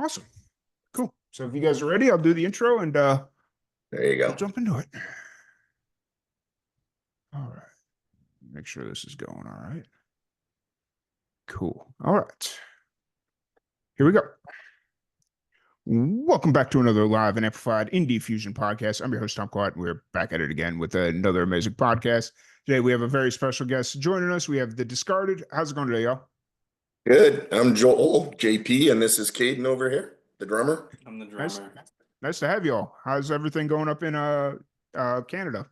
Awesome. Cool. So if you guys are ready, I'll do the intro and There you we'll go. jump into it. All right. Make sure this is going all right. Cool. All right. Here we go. Welcome back to another live and amplified Indie Fusion podcast. I'm your host, Tom Quat. We're back at it again with another amazing podcast. Today, we have a very special guest joining us. We have The Discarded. How's it going today, y'all? Good. I'm Joel, JP, and this is Caden over here, the drummer. I'm the Nice. drummer. Nice to have y'all. How's everything going up in Canada?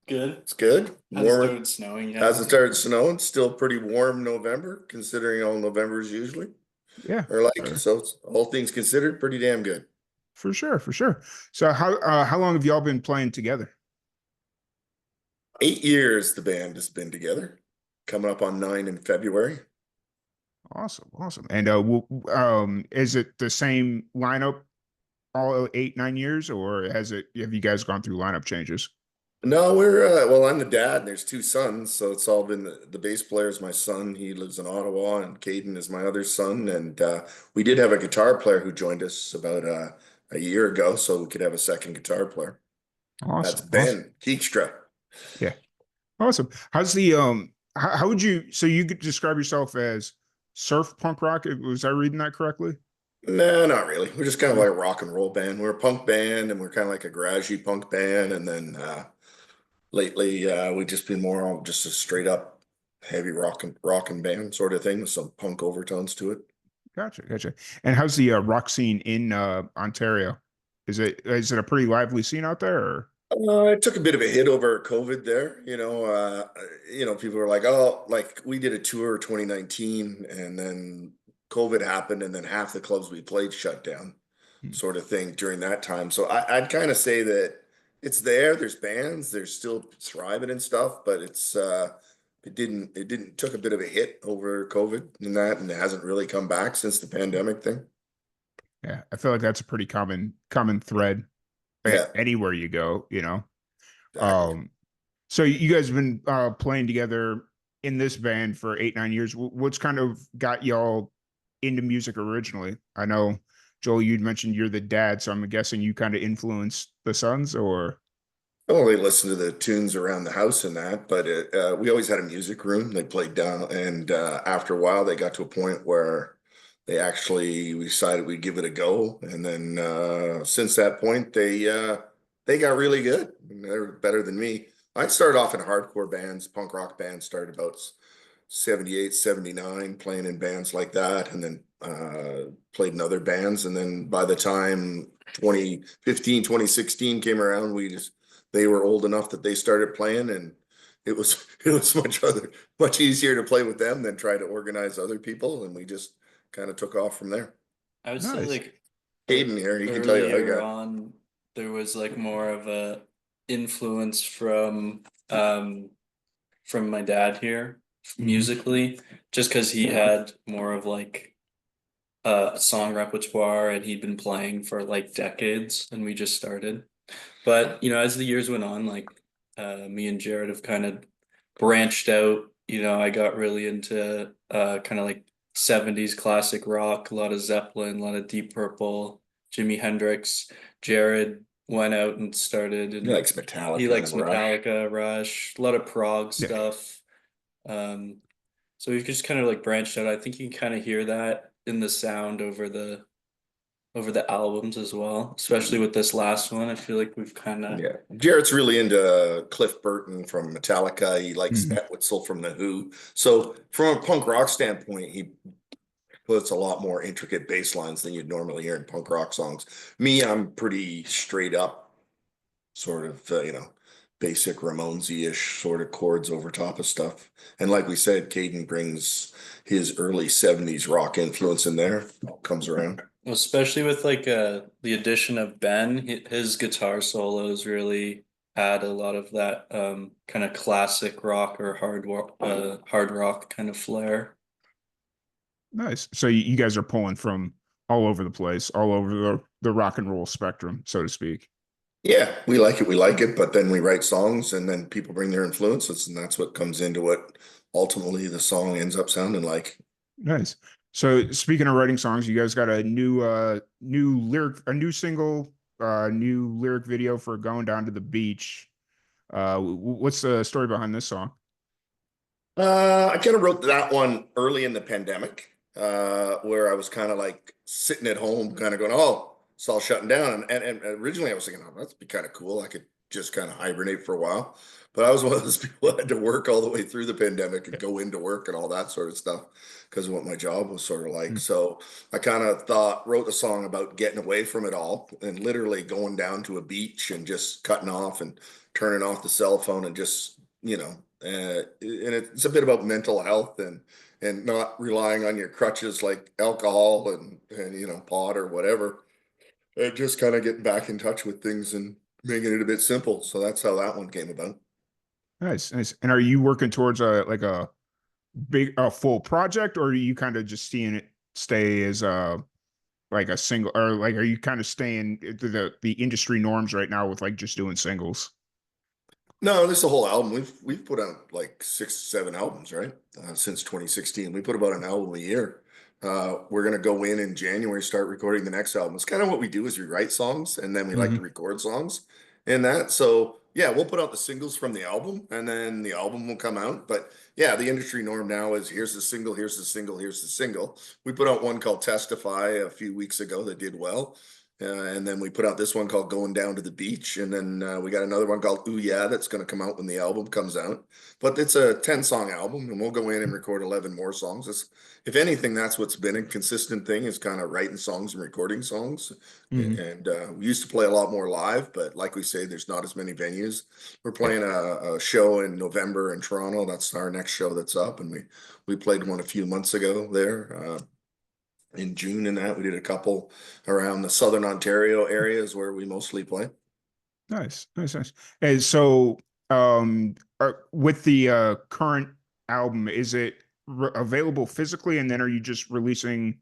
Good. It's good. Hasn't Warm. started snowing yet. Hasn't started snowing. Still pretty warm November, considering all Novembers usually. Yeah. Or so it's, all things considered, pretty damn good. For sure, for sure. So how long have y'all been playing together? 8 years the band has been together, coming up on 9 in February. Awesome, awesome. And is it the same lineup all 8, 9 years, or have you guys gone through lineup changes? No, we're well, I'm the dad, and there's 2 sons, so it's all been the bass player is my son. He lives in Ottawa, and Caden is my other son. And we did have a guitar player who joined us about a year ago, so we could have a second guitar player. That's Awesome. Ben Keekstra. Yeah. Awesome. How's the how would you you could describe yourself as surf punk rock? Was I reading that correctly? No, not really. We're just kind of like a rock and roll band. We're a punk band, and we're kind of like a garagey punk band. And then lately, we've just been more on just a straight up heavy rock and band sort of thing with some punk overtones to it. Gotcha. And how's the rock scene in Ontario? Is it a pretty lively scene out there? Or? It took a bit of a hit over COVID there. People were like, oh, like we did a tour 2019 and then COVID happened and then half the clubs we played shut down sort of thing during that time. So I'd kind of say that it's there's bands, they're still thriving and stuff, but it took a bit of a hit over COVID and it hasn't really come back since the pandemic thing. Yeah, I feel like that's a pretty common thread. Yeah. Anywhere you go, Exactly. So you guys have been playing together in this band for 8, 9 years. What's kind of got y'all into music originally? I know, Joel, you'd mentioned you're the dad, so I'm guessing you kind of influenced the sons, or? I don't really listen to the tunes around the house and that, but we always had a music room. They played down, and after a while, they got to a point where we decided we'd give it a go. And then since that point, they got really good. They're better than me. I started off in hardcore bands, punk rock bands, started about 78, 79, playing in bands like that, and then played in other bands. And then by the time 2015, 2016 came around, they were old enough that they started playing, and it was much easier to play with them than try to organize other people. And we just kind of took off from there. I would say like Caden here, he can tell you how he earlier got. on there was like more of a influence from my dad here musically, just because he had more of like a song repertoire and he'd been playing for like decades and we just started. But as the years went on, like me and Jared have kind of branched out. I got really into kind of like 70s classic rock, a lot of Zeppelin, a lot of Deep Purple, Jimi Hendrix. Jared went out and started, and He likes Metallica. he likes and Rush. Metallica, Rush, a lot of prog Yeah. stuff. So we've just kind of like branched out. I think you can kind of hear that in the sound over the albums as well, especially with this last one. I feel like we've kind of Yeah, Jared's really into Cliff Burton from Metallica. He likes Mhm. Matt Whitzel from The Who. So from a punk rock standpoint, he puts a lot more intricate bass lines than you'd normally hear in punk rock songs. Me, I'm pretty straight up, sort of, basic Ramones-ish sort of chords over top of stuff. And like we said, Caden brings his early 70s rock influence in there. All comes around. especially with like the addition of Ben, his guitar solos really add a lot of that kind of classic rock or hard rock kind of flair. Nice. So you guys are pulling from all over the place, all over the rock and roll spectrum, so to speak. Yeah, we like it, but then we write songs and then people bring their influences, and that's what comes into what ultimately the song ends up sounding like. Nice. So speaking of writing songs, you guys got a new single, new lyric video for Going Down to the Beach. What's the story behind this song? I kind of wrote that one early in the pandemic, where I was kind of like sitting at home, kind of going, "Oh, it's all shutting down." And originally I was thinking, "Oh, that'd be kind of cool. I could just kind of hibernate for a while." But I was one of those people that had to work all the way through the pandemic and go into work and all that sort of stuff because of what my job was sort of like. Hmm. So I kind of wrote a song about getting away from it all and literally going down to a beach and just cutting off and turning off the cell phone and just, and it's a bit about mental health and not relying on your crutches like alcohol and pot or whatever, and just kind of getting back in touch with things and making it a bit simple. So that's how that one came about. Nice, nice. And are you working towards a big a full project, or are you kind of just seeing it stay as like a single, or like are you kind of staying to the industry norms right now with like just doing singles? No, this is a whole album. We've put out like 6, 7 albums, right? Since 2016, we put about an album a year. We're gonna go in January, start recording the next album. It's kind of what we do is we write songs and then we like to Hmm. record songs and that. So yeah, we'll put out the singles from the album and then the album will come out. But yeah, the industry norm now is here's the single, here's the single, here's the single. We put out one called Testify a few weeks ago that did well. And then we put out this one called Going Down to the Beach. And then we got another one called Ooh Yeah, that's going to come out when the album comes out. But it's a 10-song album, and we'll go in and record 11 more songs. If anything, that's what's been a consistent thing is kind of writing songs and recording songs. Hmm. And we used to play a lot more live, but like we say, there's not as many venues. We're Yeah. playing a show in November in Toronto. That's our next show that's up. And we played one a few months ago there. In June and that we did a couple around the Southern Ontario areas where we mostly play. Nice, nice, nice. And so, with the current album, is it available physically, and then are you just releasing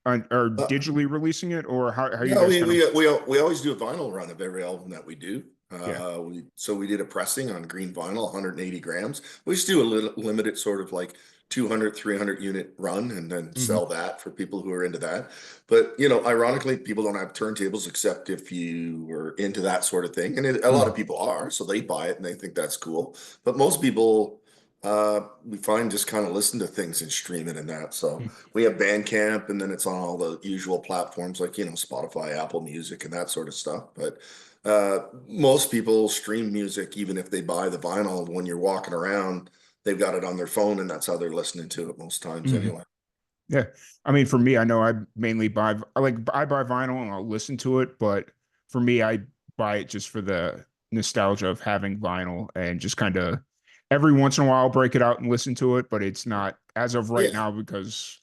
or Uh, digitally releasing it, or how you no, guys we, kind of? we we we always do a vinyl run of every album that we do. Yeah. We did a pressing on green vinyl, 180 grams. We just do a little limited sort of like 200, 300 unit run and then Hmm. sell that for people who are into that. But ironically, people don't have turntables except if you were into that sort of thing. And a lot of Hmm. people are, so they buy it and they think that's cool. But most people, we find just kind of listen to things and stream it and that. So we have Bandcamp, and then it's on all the usual platforms like Spotify, Apple Music, and that sort of stuff. But most people stream music even if they buy the vinyl. When you're walking around, they've got it on their phone, and that's how they're listening to it most times Hmm. anyway. Yeah. I mean, for me, I know I mainly I buy vinyl and I'll listen to it, but for me, I buy it just for the nostalgia of having vinyl and just kind of every once in a while break it out and listen to it, but it's not as of right Yeah, now because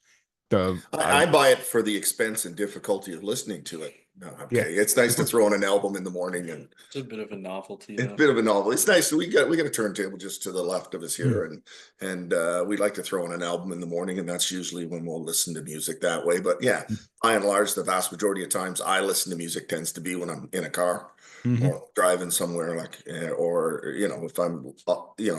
the I buy it for the expense and difficulty of listening to it. No, I'm yeah. kidding. It's nice to throw on an album in the morning, and It's a bit of a novelty it's a though. bit of a novel. It's nice. We got a turntable just to the left of us Mm. here, and we like to throw on an album in the morning, and that's usually when we'll listen to music that way. But yeah, by and large, the vast majority of times I listen to music tends to be when I'm in a car Mm-hmm. or driving somewhere, like or if I'm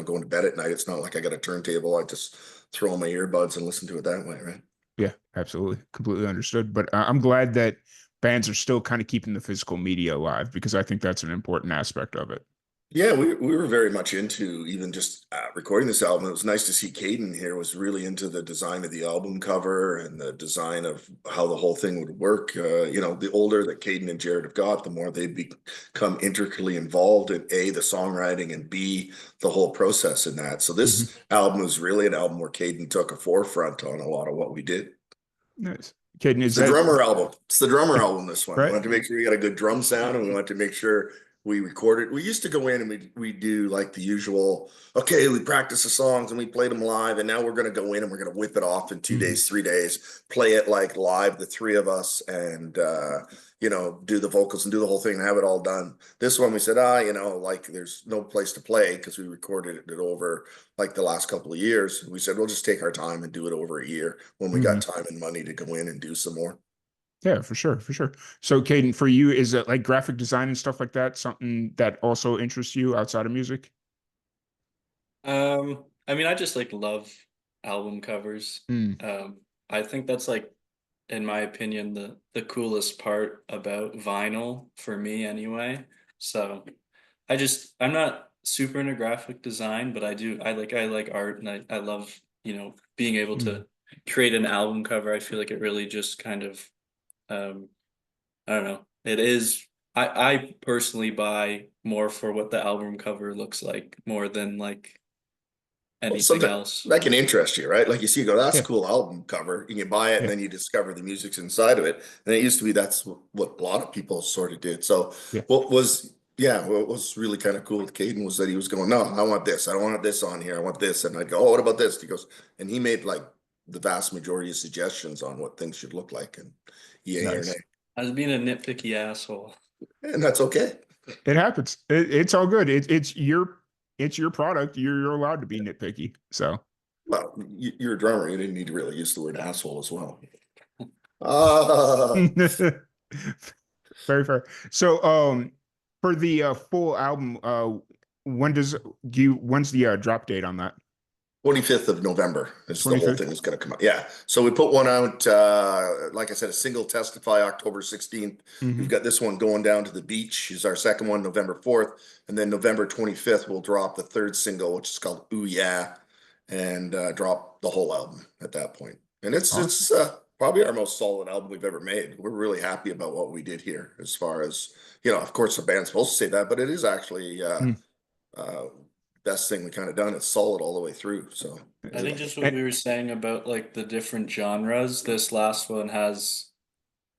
going to bed at night. It's not like I got a turntable. I just throw on my earbuds and listen to it that way, right? Yeah, absolutely. Completely understood. But I'm glad that bands are still kind of keeping the physical media alive because I think that's an important aspect of it. Yeah, we were very much into even just recording this album. It was nice to see Caden here was really into the design of the album cover and the design of how the whole thing would work. The older that Caden and Jared have got, the more they've become intricately involved in A, the songwriting, and B, the whole process in that. So Mhm. this album was really an album where Caden took a forefront on a lot of what we did. Nice. Caden, It's is the that drummer album. It's the drummer album, this one. We right? wanted to make sure we got a good drum sound, and we wanted to make sure we recorded. We used to go in and we do like the usual, okay, we practice the songs and we played them live, and now we're gonna go in and we're gonna whip it off in two Mhm. days, 3 days, play it like live, the three of us, and do the vocals and do the whole thing and have it all done. This one we said, like there's no place to play because we recorded it over like the last couple of years. We said we'll just take our time and do it over a year when we got Mhm. time and money to go in and do some more. Yeah, for sure, for sure. So, Caden, for you, is it like graphic design and stuff like that something that also interests you outside of music? I mean, I just like love album covers. Mm. Um, I think that's like, in my opinion, the coolest part about vinyl for me anyway. So I'm not super into graphic design, but I like art, and I love, being able Mm. to create an album cover. I feel like it really just kind of, um I don't know. It is I personally buy more for what the album cover looks like more than like Well, anything something else. that can interest you, right? Like you see, you go, that's a Yeah, cool album cover, and you buy it, and yeah, then you discover the music's inside of it. And it used to be that's what a lot of people sort of did. So yeah. what was really kind of cool with Caden was that he was going, no, I want this. I don't want this on here. I want this. And I'd go, oh, what about this? He goes, and he made like the vast majority of suggestions on what things should look like, and yay or nay. Nice. I was being a nitpicky asshole. And that's okay. It happens. It's all good. It's your product. You're allowed to be nitpicky. So Well, you're a drummer. You didn't need to really use the word asshole as well. Uh, very fair. So for the full album, when's the drop date on that? 25th of November is the whole 25th? thing is going to come out. Yeah. So we put one out, like I said, a single Testify October 16th. Hmm. We've got this one going down to the beach is our second one, November 4th. And then November 25th, we'll drop the third single, which is called Ooh Yeah, and drop the whole album at that point. And Awesome. it's probably our most solid album we've ever made. We're really happy about what we did here as far as, of course the band's supposed to say that, but it is actually Mm. uh best thing we kind of done. It's solid all the way through. So I think just what And we were saying about like the different genres, this last one has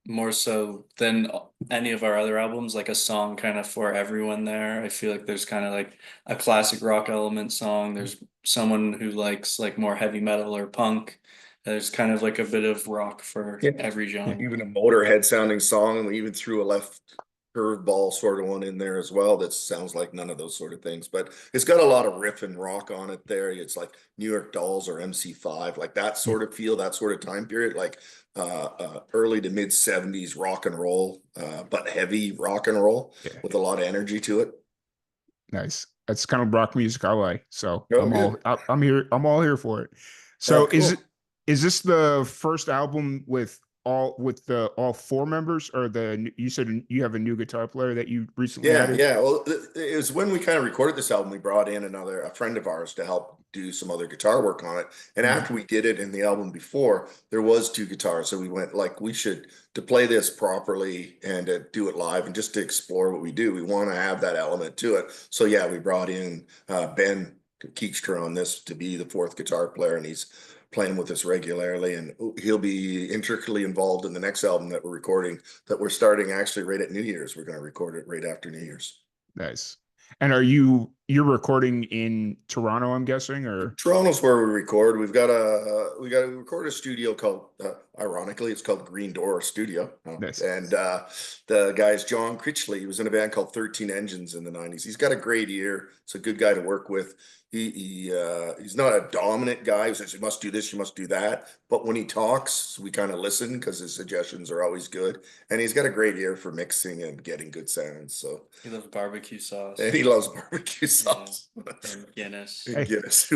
more so than any of our other albums, like a song kind of for everyone there. I feel like there's kind of like a classic rock element song. There's someone who likes like more heavy metal or punk. There's kind of like a bit of rock for yeah, every genre. even a Motorhead sounding song, and we even threw a left curveball sort of one in there as well that sounds like none of those sort of things, but it's got a lot of riff and rock on it there. It's like New York Dolls or MC5, like that yeah, sort of feel, that sort of time period, like early to mid 70s rock and roll, but heavy rock and roll yeah, with a lot of energy to it. nice. That's kind of rock music I like. So Oh, good. I'm here. I'm all here for it. Oh, So cool. is this the first album with all four members, or you said you have a new guitar player that you recently Yeah, added? yeah. Well, it was when we kind of recorded this album, we brought in a friend of ours to help do some other guitar work on it. And Mhm. after we did it in the album before, there was two guitars. So we went like, we should, to play this properly and to do it live and just to explore what we do, we want to have that element to it. So yeah, we brought in Ben Keekstra on this to be the fourth guitar player, and he's playing with us regularly, and he'll be intricately involved in the next album that we're recording, that we're starting actually right at New Year's. We're going to record it right after New Year's. Nice. And you're recording in Toronto, I'm guessing, or Toronto's where we record. We record a studio called, ironically, it's called Green Door Studio. nice. And the guy's John Critchley. He was in a band called 13 Engines in the 90s. He's got a great ear. It's a good guy to work with. He's not a dominant guy who says you must do this, you must do that. But when he talks, we kind of listen because his suggestions are always good. And he's got a great ear for mixing and getting good sounds. So, He loves barbecue sauce and he loves barbecue sauce. and Guinness. And Hey, Guinness.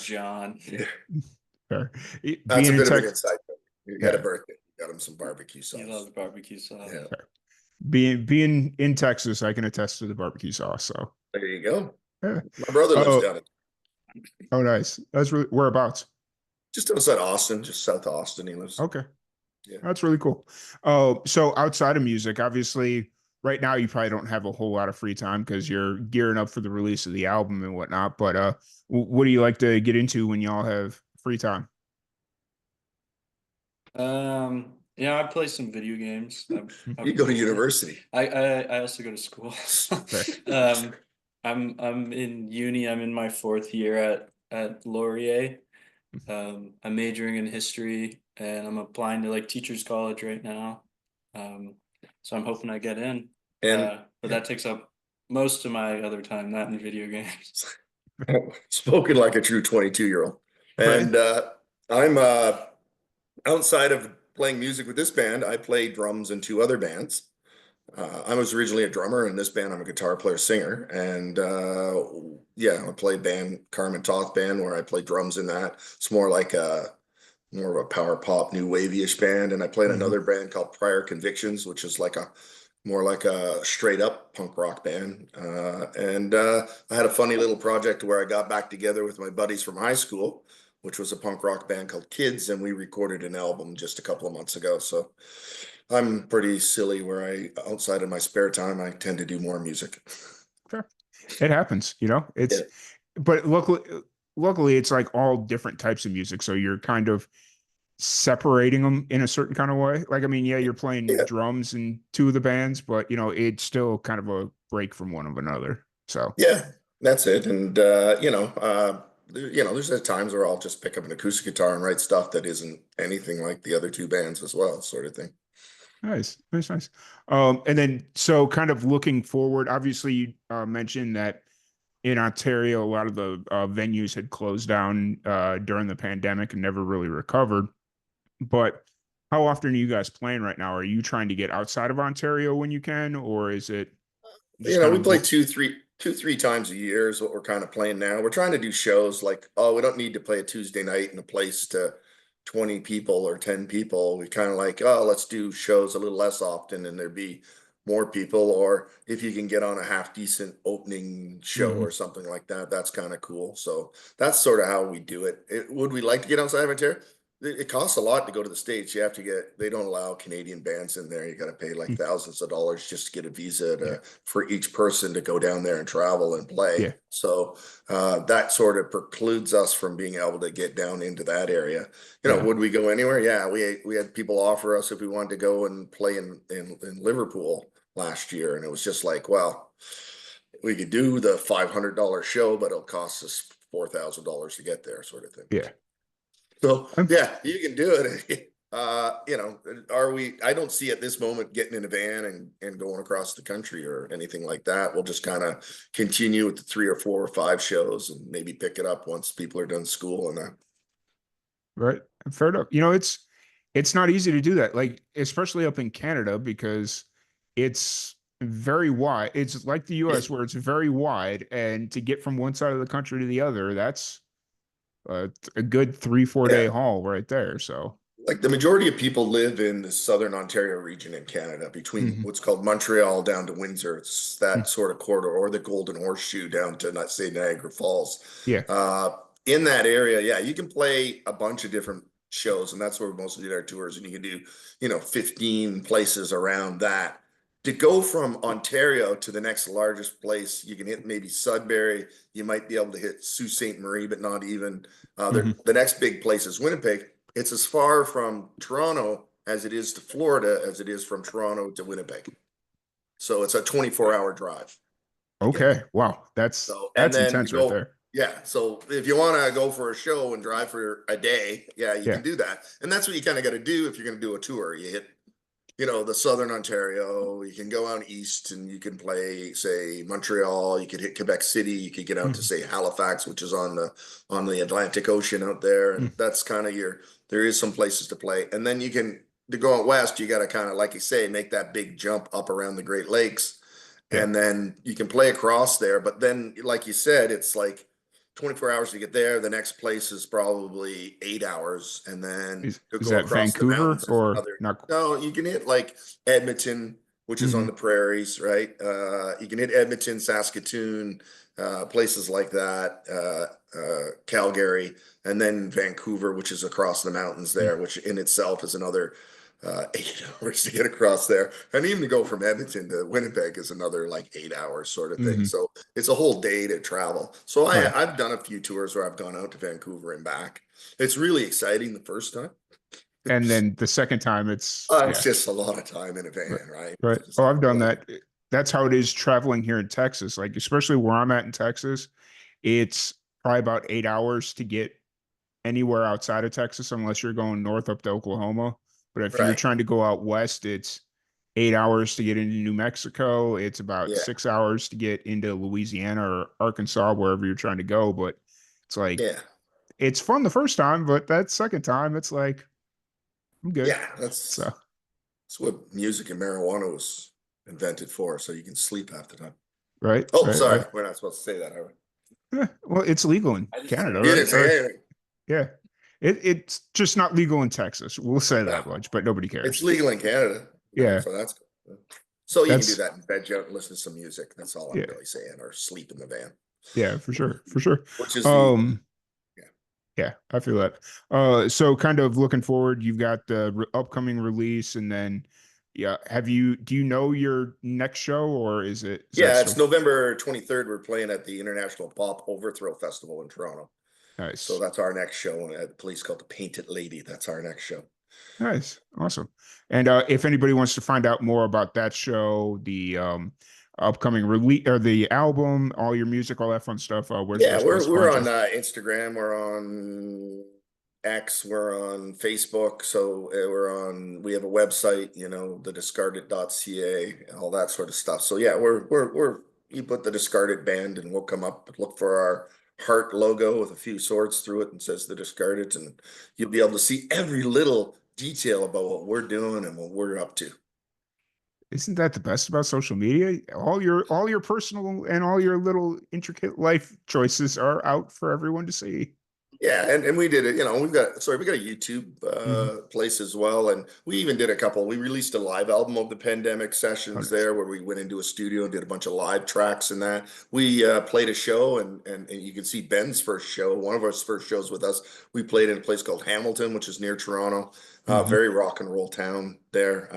John. Yeah. fair. That's a Being in bit of an Texas, inside joke. He had a yeah, birthday. Got him some barbecue He sauce. loves barbecue sauce. Yeah, being in Texas, I can attest to the barbecue sauce. So there you go. yeah. My brother lives Oh, down it, oh, nice. That's really whereabouts. just outside Austin, just south of Austin. He lives. Okay, Yeah. that's really cool. Oh, so outside of music, obviously, right now you probably don't have a whole lot of free time because you're gearing up for the release of the album and whatnot. But what do you like to get into when y'all have free time? I play some video games. You go to university. I also go to school. Fair. I'm in uni. I'm in my fourth year at Laurier. I'm majoring in history, and I'm applying to like teachers college right now. So I'm hoping I get in. And But that takes up most of my other time, not in video games. spoken like a true 22-year-old. Right. And I'm outside of playing music with this band, I play drums in two other bands. I was originally a drummer. In this band, I'm a guitar player, singer, and I play band Carmen Toth band where I play drums in that. It's more like a more of a power pop, new wavy-ish band. And I played Mhm. another band called Prior Convictions, which is like a more like a straight up punk rock band. I had a funny little project where I got back together with my buddies from high school, which was a punk rock band called Kids, and we recorded an album just a couple of months ago. So I'm pretty silly where outside of my spare time, I tend to do more music. Fair. It happens, you know. Yeah. But luckily, it's like all different types of music, so you're kind of separating them in a certain kind of way. Like, I mean, yeah, you're playing Yeah. drums in two of the bands, but you know, it's still kind of a break from one of another. So, Yeah, that's it. And there's times where I'll just pick up an acoustic guitar and write stuff that isn't anything like the other two bands as well, sort of thing. nice, nice, nice. And then so kind of looking forward, obviously you mentioned that in Ontario, a lot of the venues had closed down during the pandemic and never really recovered. But how often are you guys playing right now? Are you trying to get outside of Ontario when you can, or is it just kind We of play two, three times a year is what we're kind of playing now. We're trying to do shows like, oh, we don't need to play a Tuesday night in a place to 20 people or 10 people. We kind of like, oh, let's do shows a little less often and there'd be more people. Or if you can get on a half decent opening show Mhm. or something like that, that's kind of cool. So that's sort of how we do it. Would we like to get outside of Ontario? It costs a lot to go to the States. You have to they don't allow Canadian bands in there. You got to pay like thousands of dollars just to get a visa Yeah, for each person to go down there and travel and play. yeah, So that sort of precludes us from being able to get down into that area. yeah. Would we go anywhere? Yeah, we had people offer us if we wanted to go and play in Liverpool last year. And it was just like, well, we could do the $500 show, but it'll cost us $4,000 to get there, sort of thing. Yeah. So I'm yeah, you can do it. I don't see at this moment getting in a van and going across the country or anything like that. We'll just kind of continue with the 3 or 4 or 5 shows and maybe pick it up once people are done school and that. right. Fair enough. You know, it's not easy to do that, like especially up in Canada because it's very wide. It's like the US where it's very wide, and to get from one side of the country to the other, that's a good 3-4 day Yeah. haul right there. So, Like the majority of people live in the southern Ontario region in Canada, between mhm. what's called Montreal down to Windsor. It's that sort of corridor, or the Golden Horseshoe down to, not say, Niagara Falls. Yeah. In that area, yeah, you can play a bunch of different shows, and that's where we mostly did our tours. And you can do, 15 places around that. To go from Ontario to the next largest place, you can hit maybe Sudbury. You might be able to hit Sault Ste. Marie, but not even. Mhm. The next big place is Winnipeg. It's as far from Toronto as it is to Florida as it is from Toronto to Winnipeg. So it's a 24-hour drive to get Okay. there. Wow. So, and That's then to intense right go, there. yeah. So if you want to go for a show and drive for a day, yeah, you Yeah. can do that. And that's what you kind of got to do if you're going to do a tour. You hit, the southern Ontario, you can go out east and you can play, say, Montreal, you could hit Quebec City, you could get out to, Mhm. say, Halifax, which is on the Atlantic Ocean out there. And Mm. that's kind of there is some places to play. And then to go out west, you got to kind of, like you say, make that big jump up around the Great Lakes. Yeah. And then you can play across there. But then, like you said, it's like 24 hours to get there. The next place is probably 8 hours. And then to Is go that across the Vancouver mountains is or another. not? No, you can hit like Edmonton, which is on Mhm. the prairies, right? You can hit Edmonton, Saskatoon, places like that, Calgary, and then Vancouver, which is across the mountains there, Mm. which in itself is another 8 hours to get across there. And even to go from Edmonton to Winnipeg is another like 8 hours sort of thing. Mhm. So it's a whole day to travel. So Right. I've done a few tours where I've gone out to Vancouver and back. It's really exciting the first time. And then the second time It's just a lot of time in a right. van, right? Right. Just Oh, like, I've done well, that. That's how it is traveling here in Texas. Like, especially where I'm at in Texas, it's probably about 8 hours to get anywhere outside of Texas, unless you're going north up to Oklahoma. But if you're right. trying to go out west, it's 8 hours to get into New Mexico. It's about Yeah. 6 hours to get into Louisiana or Arkansas, wherever you're trying to go. But it's like, Yeah. it's fun the first time, but that second time, it's like, I'm good. Yeah. So, That's what music and marijuana was invented for. So you can sleep half the time. right. Oh, Right. sorry. Right. We're not supposed to say that, are we? Well, it's legal in I just Canada, You didn't right? say anything. Yeah. It's just not legal in Texas. We'll say that Yeah. much, but nobody It's cares. legal in Canada. Yeah. So that's good. So you can do That's that in bed, Joe, and listen to some music. That's all I'm yeah, really saying, or sleep in the van, yeah, for sure, for sure. which is the yeah. Yeah, I feel that. So kind of looking forward, you've got the upcoming release, and then yeah, do you know your next show, or is that Yeah, it's still November 23rd. We're playing at the International Pop Overthrow Festival in Toronto. So nice? that's our next show at a place called the Painted Lady. That's our next show. Nice, awesome. And if anybody wants to find out more about that show, the upcoming release or the album, all your music, all that fun stuff, where's the Yeah, best place to we're find on you? Instagram, we're on X, we're on Facebook, so we have a website, thediscarded.ca, all that sort of stuff. So yeah, we're you put the Discarded Band and we'll come up, look for our heart logo with a few swords through it and says the Discarded, and you'll be able to see every little detail about what we're doing and what we're up to. Isn't that the best about social media? All your personal and all your little intricate life choices are out for everyone to see. Yeah, and we did it, we got a YouTube Mhm. place as well. And we even did we released a live album of the pandemic Oh, sessions nice. there where we went into a studio and did a bunch of live tracks and that. We played a show and you can see Ben's first show, one of our first shows with us. We played in a place called Hamilton, which is near Toronto. Mhm. Very rock and roll town there.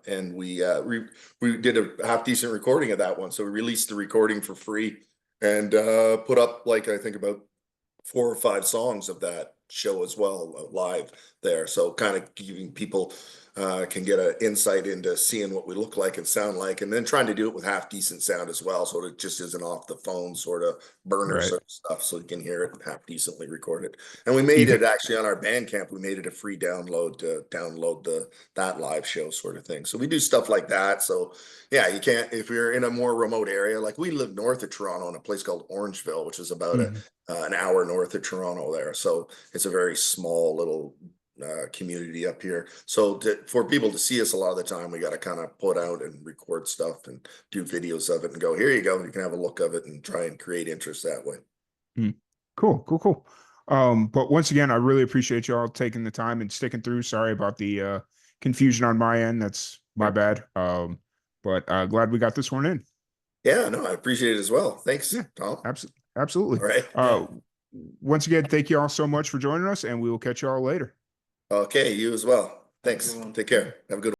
And we did a half decent recording of that one. So we released the recording for free and put up like I think about 4 or 5 songs of that show as well live there, so kind of giving people can get an insight into seeing what we look like and sound like, and then trying to do it with half decent sound as well, so it just isn't off the phone sort of burner Right. sort of stuff, so you can hear it half decently recorded. And we Do you made think it actually on our Bandcamp, we made it a free download to download that live show sort of thing, so we do stuff like that. So yeah, you can't, if you're in a more remote area, like we live north of Toronto in a place called Orangeville, which is about Mhm. an hour north of Toronto there. So it's a very small little community up here. So for people to see us a lot of the time, we got to kind of put out and record stuff and do videos of it and go, here you go. You can have a look of it and try and create interest that way. Mm. Cool, cool, cool. But once again, I really appreciate y'all taking the time and sticking through. Sorry about the confusion on my end. That's my Yeah. bad. But glad we got this one in. Yeah, no, I appreciate it as well. Thanks, Yeah, Tom. absolutely, absolutely. All right. Yeah. Once again, thank you all so much for joining us, and we will catch you all later. Okay, you as well. Have a Thanks. good one. Take care. Have a good one.